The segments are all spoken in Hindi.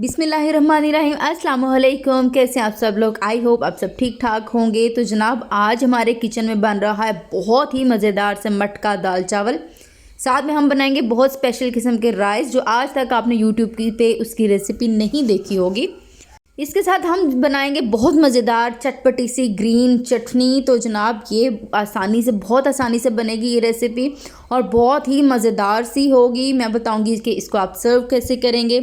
बिस्मिल्लाहिर्रहमानिर्रहीम। अस्सलाम वालेकुम। कैसे हैं आप सब लोग? आई होप आप सब ठीक ठाक होंगे। तो जनाब आज हमारे किचन में बन रहा है बहुत ही मज़ेदार से मटका दाल चावल। साथ में हम बनाएंगे बहुत स्पेशल किस्म के राइस जो आज तक आपने यूट्यूब पे उसकी रेसिपी नहीं देखी होगी। इसके साथ हम बनाएंगे बहुत मज़ेदार चटपटी सी ग्रीन चटनी। तो जनाब ये बहुत आसानी से बनेगी ये रेसिपी और बहुत ही मज़ेदार सी होगी। मैं बताऊंगी कि इसको आप सर्व कैसे करेंगे।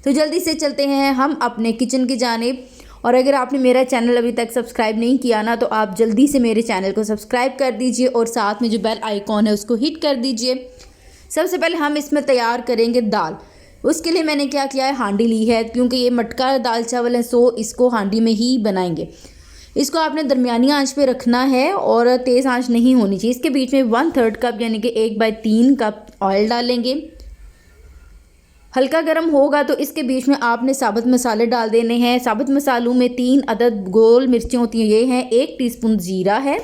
तो जल्दी से चलते हैं हम अपने किचन की जानिब। और अगर आपने मेरा चैनल अभी तक सब्सक्राइब नहीं किया ना तो आप जल्दी से मेरे चैनल को सब्सक्राइब कर दीजिए और साथ में जो बेल आइकॉन है उसको हिट कर दीजिए। सबसे पहले हम इसमें तैयार करेंगे दाल। उसके लिए मैंने क्या किया है, हांडी ली है क्योंकि ये मटका दाल चावल है, सो इसको हांडी में ही बनाएंगे। इसको आपने दरमियानी आंच पे रखना है और तेज़ आंच नहीं होनी चाहिए। इसके बीच में 1/3 कप यानी कि 1/3 कप ऑयल डालेंगे। हल्का गर्म होगा तो इसके बीच में आपने साबुत मसाले डाल देने हैं। साबुत मसालों में 3 अदद गोल मिर्चें होती हैं, ये हैं। 1 टीस्पून जीरा है,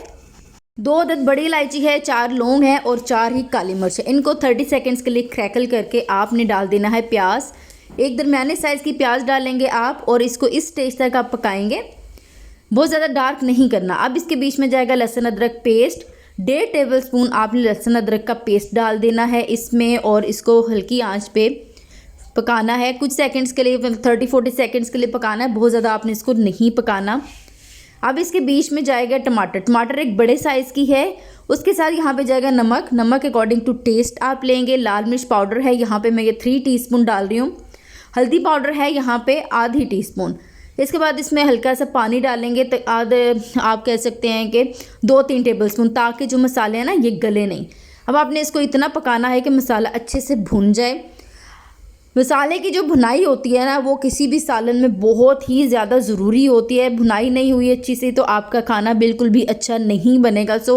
2 अदद बड़ी इलायची है, 4 लौंग है और 4 ही काली मिर्च है। इनको 30 सेकंड्स के लिए क्रैकल करके आपने डाल देना है प्याज। एक दरमियाने साइज़ की प्याज डालेंगे आप और इसको इस स्टेज तक आप पकाएंगे, बहुत ज़्यादा डार्क नहीं करना। अब इसके बीच में जाएगा लहसुन अदरक पेस्ट। 1.5 टेबलस्पून आपने लहसुन अदरक का पेस्ट डाल देना है इसमें और इसको हल्की आंच पे पकाना है कुछ सेकंड्स के लिए, 30-40 सेकंड्स के लिए पकाना है, बहुत ज़्यादा आपने इसको नहीं पकाना। अब इसके बीच में जाएगा टमाटर एक बड़े साइज़ की है। उसके साथ यहाँ पे जाएगा नमक अकॉर्डिंग टू टेस्ट आप लेंगे। लाल मिर्च पाउडर है यहाँ पे मैं ये 3 टीस्पून डाल रही हूँ। हल्दी पाउडर है यहाँ पे आधी टीस्पून। इसके बाद इसमें हल्का सा पानी डालेंगे तो आप कह सकते हैं कि 2-3 टेबलस्पून, ताकि जो मसाले हैं ना ये गले नहीं। अब आपने इसको इतना पकाना है कि मसाला अच्छे से भुन जाए। मसाले की जो भुनाई होती है ना वो किसी भी सालन में बहुत ही ज़्यादा ज़रूरी होती है। भुनाई नहीं हुई अच्छी से तो आपका खाना बिल्कुल भी अच्छा नहीं बनेगा। सो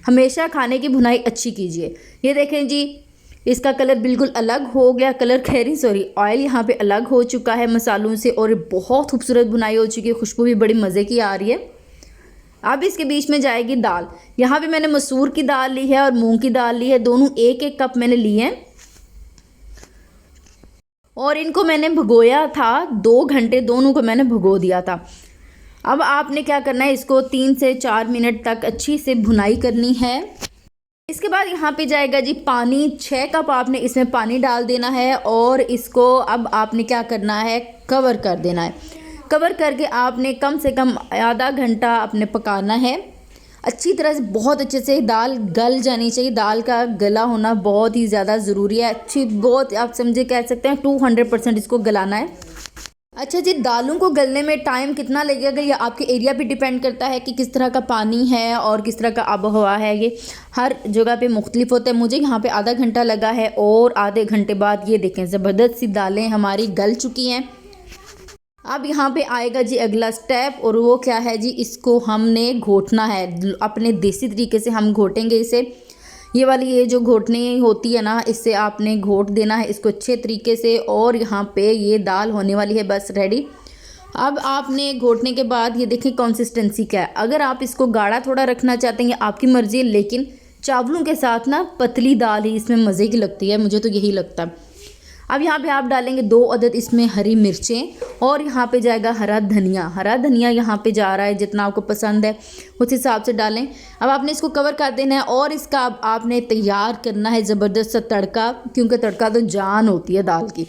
हमेशा खाने की भुनाई अच्छी कीजिए। ये देखें जी, इसका कलर बिल्कुल अलग हो गया, ऑयल यहाँ पे अलग हो चुका है मसालों से और बहुत खूबसूरत भुनाई हो चुकी है। खुशबू भी बड़ी मज़े की आ रही है। अब इसके बीच में जाएगी दाल। यहाँ पे मैंने मसूर की दाल ली है और मूंग की दाल ली है, दोनों 1-1 कप मैंने लिए हैं और इनको मैंने भिगोया था 2 घंटे, दोनों को मैंने भिगो दिया था। अब आपने क्या करना है, इसको 3 से 4 मिनट तक अच्छी से भुनाई करनी है। इसके बाद यहाँ पे जाएगा जी पानी। 6 कप आपने इसमें पानी डाल देना है और इसको अब आपने क्या करना है, कवर कर देना है। कवर करके आपने कम से कम आधा घंटा आपने पकाना है अच्छी तरह से। बहुत अच्छे से दाल गल जानी चाहिए। दाल का गला होना बहुत ही ज़्यादा ज़रूरी है। बहुत आप समझे कह सकते हैं 200% इसको गलाना है। अच्छा जी, दालों को गलने में टाइम कितना लगेगा ये आपके एरिया पे डिपेंड करता है कि किस तरह का पानी है और किस तरह का आब हवा है। ये हर जगह पे मुख्तलिफ होता है। मुझे यहाँ पे आधा घंटा लगा है और आधे घंटे बाद ये देखें ज़बरदस्त सी दालें हमारी गल चुकी हैं। अब यहाँ पे आएगा जी अगला स्टेप और वो क्या है जी, इसको हमने घोटना है। अपने देसी तरीके से हम घोटेंगे इसे। ये जो घोटनी होती है ना, इससे आपने घोट देना है इसको अच्छे तरीके से। और यहाँ पे ये दाल होने वाली है बस रेडी। अब आपने घोटने के बाद ये देखें कंसिस्टेंसी क्या है। अगर आप इसको गाढ़ा थोड़ा रखना चाहते हैं आपकी मर्ज़ी है, लेकिन चावलों के साथ ना पतली दाल ही इसमें मज़े की लगती है, मुझे तो यही लगता है। अब यहाँ पे आप डालेंगे 2 अदद इसमें हरी मिर्चें और यहाँ पे जाएगा हरा धनिया यहाँ पे जा रहा है, जितना आपको पसंद है उस हिसाब से डालें। अब आपने इसको कवर कर देना है और इसका अब आपने तैयार करना है ज़बरदस्त सा तड़का, क्योंकि तड़का तो जान होती है दाल की।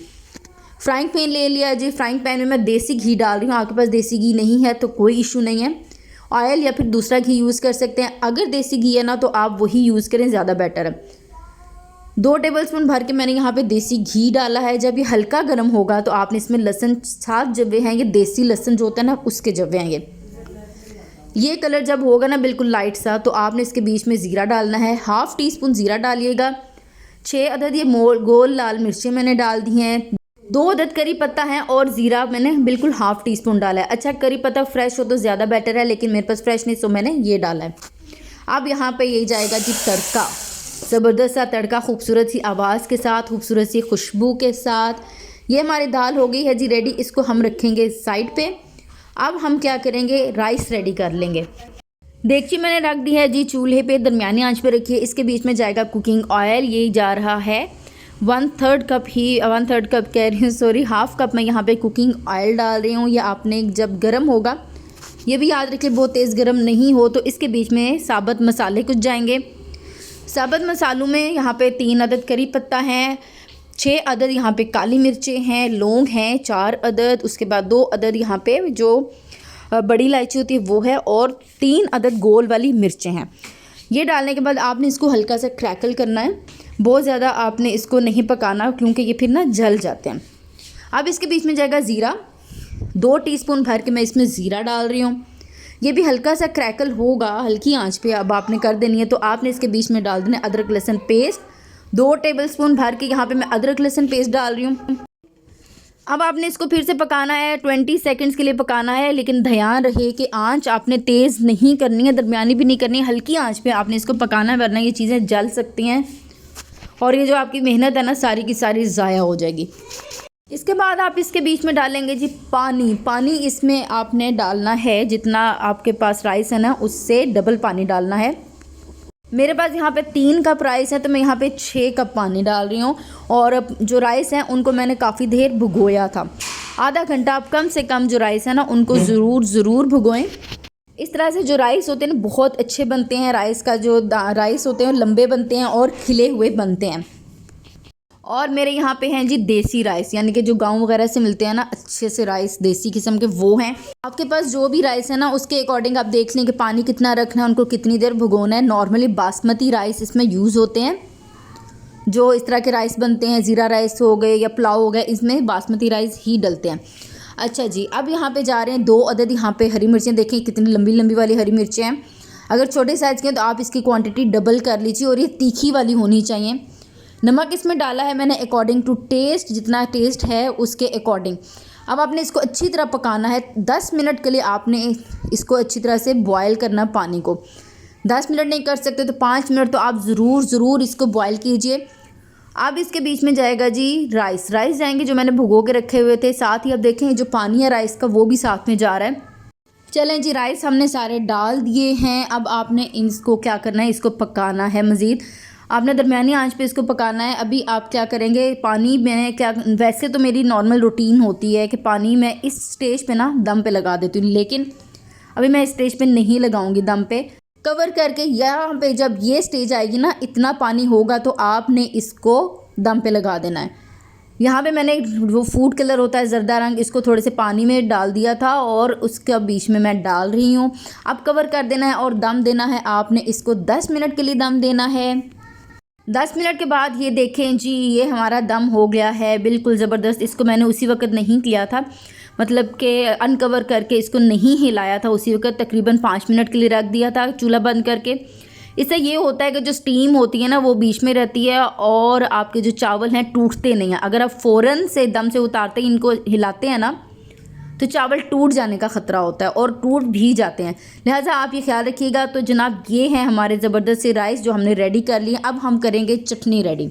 फ्राइंग पैन ले लिया जी। फ्राइंग पैन में मैं देसी घी डाल रही हूँ। आपके पास देसी घी नहीं है तो कोई इशू नहीं है, ऑयल या फिर दूसरा घी यूज़ कर सकते हैं। अगर देसी घी है ना तो आप वही यूज़ करें, ज़्यादा बेटर है। 2 टेबलस्पून भर के मैंने यहाँ पे देसी घी डाला है। जब ये हल्का गर्म होगा तो आपने इसमें लहसुन 7 जवे हैं, ये देसी लहसुन जो होता है ना उसके जवे हैं। ये कलर जब होगा ना बिल्कुल लाइट सा तो आपने इसके बीच में ज़ीरा डालना है। 1/2 टीस्पून ज़ीरा डालिएगा। 6 अदद ये गोल लाल मिर्चें मैंने डाल दी हैं। 2 अदद करी पत्ता है और ज़ीरा मैंने बिल्कुल 1/2 टीस्पून डाला है। अच्छा, करी पत्ता फ्रेश हो तो ज़्यादा बेटर है, लेकिन मेरे पास फ्रेश नहीं तो मैंने ये डाला है। अब यहाँ पर ये जाएगा जी तड़का, ज़बरदस्त सा तड़का, खूबसूरत सी आवाज़ के साथ, खूबसूरत सी खुशबू के साथ। ये हमारी दाल हो गई है जी रेडी। इसको हम रखेंगे साइड पे। अब हम क्या करेंगे, राइस रेडी कर लेंगे। देगची मैंने रख दी है जी चूल्हे पे, दरमियानी आंच पे रखिए। इसके बीच में जाएगा कुकिंग ऑयल, ये जा रहा है 1/3 कप ही 1/3 कप कह रही हूँ, सॉरी, हाफ़ कप मैं यहाँ पे कुकिंग ऑयल डाल रही हूँ। ये आपने जब गर्म होगा, ये भी याद रखिए बहुत तेज़ गर्म नहीं हो। तो इसके बीच में साबुत मसाले कुछ जाएंगे। साबुत मसालों में यहाँ पे 3 अदद करी पत्ता हैं, 6 अदद यहाँ पे काली मिर्चें हैं, लौंग हैं 4 अदद, उसके बाद 2 अदद यहाँ पे जो बड़ी इलायची होती है वो है, और 3 अदद गोल वाली मिर्चें हैं। ये डालने के बाद आपने इसको हल्का सा क्रैकल करना है, बहुत ज़्यादा आपने इसको नहीं पकाना क्योंकि ये फिर ना जल जाते हैं। अब इसके बीच में जाएगा ज़ीरा, 2 टीस्पून भर के मैं इसमें ज़ीरा डाल रही हूँ। ये भी हल्का सा क्रैकल होगा, हल्की आंच पे अब आपने कर देनी है। तो आपने इसके बीच में डाल देना अदरक लहसुन पेस्ट, 2 टेबलस्पून भर के यहाँ पे मैं अदरक लहसुन पेस्ट डाल रही हूँ। अब आपने इसको फिर से पकाना है, 20 सेकंड्स के लिए पकाना है, लेकिन ध्यान रहे कि आंच आपने तेज़ नहीं करनी है, दरमियानी भी नहीं करनी है, हल्की आंच पे आपने इसको पकाना है, वरना ये चीज़ें जल सकती हैं और ये जो आपकी मेहनत है ना सारी की सारी ज़ाया हो जाएगी। इसके बाद आप इसके बीच में डालेंगे जी पानी। पानी इसमें आपने डालना है जितना आपके पास राइस है ना उससे डबल पानी डालना है। मेरे पास यहाँ पे 3 कप राइस है तो मैं यहाँ पे 6 कप पानी डाल रही हूँ। और जो राइस हैं उनको मैंने काफ़ी देर भिगोया था, आधा घंटा। आप कम से कम जो राइस है ना उनको ज़रूर भिगोएं। इस तरह से जो राइस होते हैं ना बहुत अच्छे बनते हैं। राइस का जो राइस होते हैं लंबे बनते हैं और खिले हुए बनते हैं। और मेरे यहाँ पे हैं जी देसी राइस, यानी कि जो गांव वगैरह से मिलते हैं ना अच्छे से राइस देसी किस्म के, वो हैं। आपके पास जो भी राइस है ना उसके अकॉर्डिंग आप देख लें कि पानी कितना रखना है, उनको कितनी देर भुगोना है। नॉर्मली बासमती राइस इसमें यूज़ होते हैं। जो इस तरह के राइस बनते हैं, ज़ीरा राइस हो गए या पुलाव हो गए, इसमें बासमती राइस ही डलते हैं। अच्छा जी, अब यहाँ पे जा रहे हैं 2 अदद यहाँ पे हरी मिर्चें। देखें कितनी लंबी लंबी वाली हरी मिर्चें हैं। अगर छोटे साइज़ के हैं तो आप इसकी क्वांटिटी डबल कर लीजिए और ये तीखी वाली होनी चाहिए। नमक इसमें डाला है मैंने अकॉर्डिंग टू टेस्ट, जितना टेस्ट है उसके अकॉर्डिंग। अब आपने इसको अच्छी तरह पकाना है। 10 मिनट के लिए आपने इसको अच्छी तरह से बॉयल करना पानी को। 10 मिनट नहीं कर सकते तो 5 मिनट तो आप ज़रूर इसको बॉयल कीजिए। अब इसके बीच में जाएगा जी राइस जाएंगे जो मैंने भिगो के रखे हुए थे। साथ ही अब देखें जो पानी है राइस का वो भी साथ में जा रहा है। चलें जी, राइस हमने सारे डाल दिए हैं। अब आपने इसको क्या करना है, इसको पकाना है मज़ीद। आपने दरमियानी आंच पे इसको पकाना है। अभी आप क्या करेंगे, पानी मैंने क्या, वैसे तो मेरी नॉर्मल रूटीन होती है कि पानी मैं इस स्टेज पे ना दम पे लगा देती हूँ, लेकिन अभी मैं इस स्टेज पे नहीं लगाऊंगी दम पे। कवर करके यहाँ पे जब ये स्टेज आएगी ना इतना पानी होगा तो आपने इसको दम पे लगा देना है। यहाँ पे मैंने वो फूड कलर होता है जर्दा रंग, इसको थोड़े से पानी में डाल दिया था और उसके बीच में मैं डाल रही हूँ। अब कवर कर देना है और दम देना है। आपने इसको 10 मिनट के लिए दम देना है। 10 मिनट के बाद ये देखें जी, ये हमारा दम हो गया है बिल्कुल ज़बरदस्त। इसको मैंने उसी वक्त नहीं किया था, मतलब कि अनकवर करके इसको नहीं हिलाया था, उसी वक्त तकरीबन 5 मिनट के लिए रख दिया था चूल्हा बंद करके। इससे ये होता है कि जो स्टीम होती है ना वो बीच में रहती है और आपके जो चावल हैं टूटते नहीं हैं। अगर आप फ़ौरन से दम से उतारते ही इनको हिलाते हैं ना तो चावल टूट जाने का ख़तरा होता है और टूट भी जाते हैं, लिहाजा आप ये ख्याल रखिएगा। तो जनाब ये हैं हमारे ज़बरदस्त से राइस जो हमने रेडी कर लिए। अब हम करेंगे चटनी रेडी।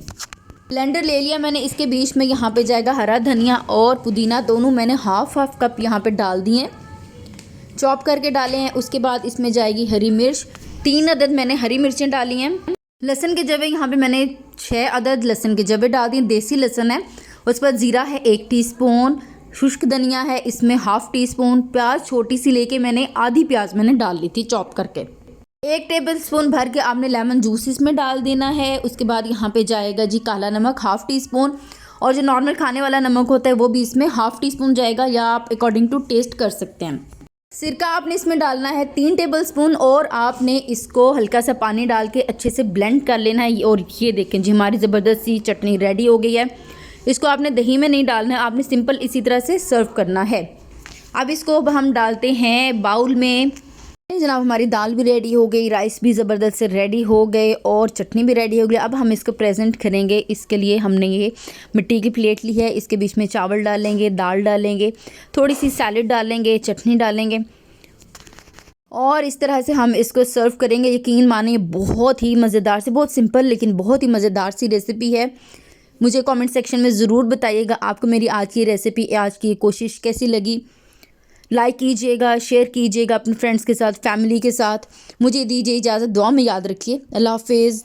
ब्लेंडर ले लिया मैंने, इसके बीच में यहाँ पे जाएगा हरा धनिया और पुदीना, दोनों मैंने हाफ कप यहाँ पे डाल दिए, चॉप करके डाले हैं। उसके बाद इसमें जाएगी हरी मिर्च, 3 अदद मैंने हरी मिर्चें डाली हैं। लहसुन के जवे यहाँ पे मैंने 6 अदद लहसुन के जवे डाल दिए, देसी लहसुन है। उसके बाद ज़ीरा है 1 टीस्पून, शुष्क धनिया है इसमें हाफ़ टीस्पून, प्याज छोटी सी लेके मैंने आधी प्याज मैंने डाल ली थी चॉप करके। 1 टेबलस्पून भर के आपने लेमन जूस इसमें डाल देना है। उसके बाद यहाँ पे जाएगा जी काला नमक हाफ़ टीस्पून, और जो नॉर्मल खाने वाला नमक होता है वो भी इसमें हाफ़ टीस्पून जाएगा, या आप अकॉर्डिंग टू टेस्ट कर सकते हैं। सिरका आपने इसमें डालना है 3 टेबलस्पून और आपने इसको हल्का सा पानी डाल के अच्छे से ब्लेंड कर लेना है। और ये देखें जी हमारी ज़बरदस्त सी चटनी रेडी हो गई है। इसको आपने दही में नहीं डालना है, आपने सिंपल इसी तरह से सर्व करना है। अब इसको हम डालते हैं बाउल में। जनाब हमारी दाल भी रेडी हो गई, राइस भी ज़बरदस्त से रेडी हो गए और चटनी भी रेडी हो गई। अब हम इसको प्रेजेंट करेंगे। इसके लिए हमने ये मिट्टी की प्लेट ली है, इसके बीच में चावल डालेंगे, दाल डालेंगे, थोड़ी सी सैलेड डालेंगे, चटनी डालेंगे और इस तरह से हम इसको सर्व करेंगे। यकीन मानिए बहुत ही मज़ेदार से, बहुत सिंपल लेकिन बहुत ही मज़ेदार सी रेसिपी है। मुझे कमेंट सेक्शन में ज़रूर बताइएगा आपको मेरी आज की रेसिपी, आज की कोशिश कैसी लगी। लाइक कीजिएगा, शेयर कीजिएगा अपने फ्रेंड्स के साथ, फैमिली के साथ। मुझे दीजिए इजाज़त, दुआ में याद रखिए। अल्लाह हाफिज़।